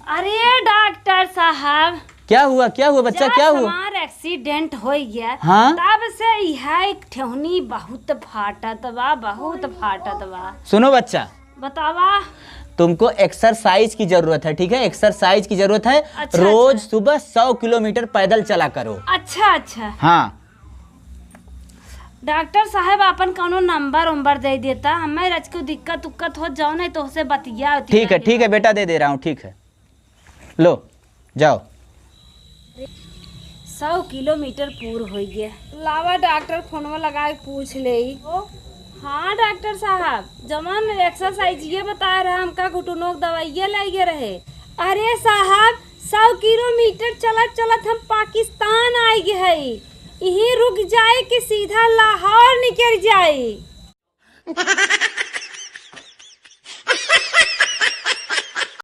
अरे डॉक्टर साहब, क्या हुआ बच्चा, क्या हुआ? हमार एक्सीडेंट हो गया। हाँ? तब से यह एक ठेहुनी बहुत फाटत बा। सुनो बच्चा, बतावा। तुमको एक्सरसाइज की जरूरत है, ठीक है? एक्सरसाइज की जरूरत है। अच्छा, रोज अच्छा। सुबह 100 किलोमीटर पैदल चला करो। अच्छा। हाँ। डॉक्टर साहब अपन कौनो नंबर दे देता, हमें रच को दिक्कत उक्कत हो जाओ नहीं तो उसे बतिया। ठीक है बेटा, दे रहा हूँ। ठीक है, लो जाओ। 100 किलोमीटर पूर हो गया। लावा डॉक्टर फोनवा लगा के पूछ ले। हाँ डॉक्टर साहब, जमान एक्सरसाइज ये बता रहा हमका घुटनों की दवाइया लगे रहे। अरे साहब 100 किलोमीटर चलत हम पाकिस्तान आ गए है। यही रुक जाए कि सीधा लाहौर निकल जाए।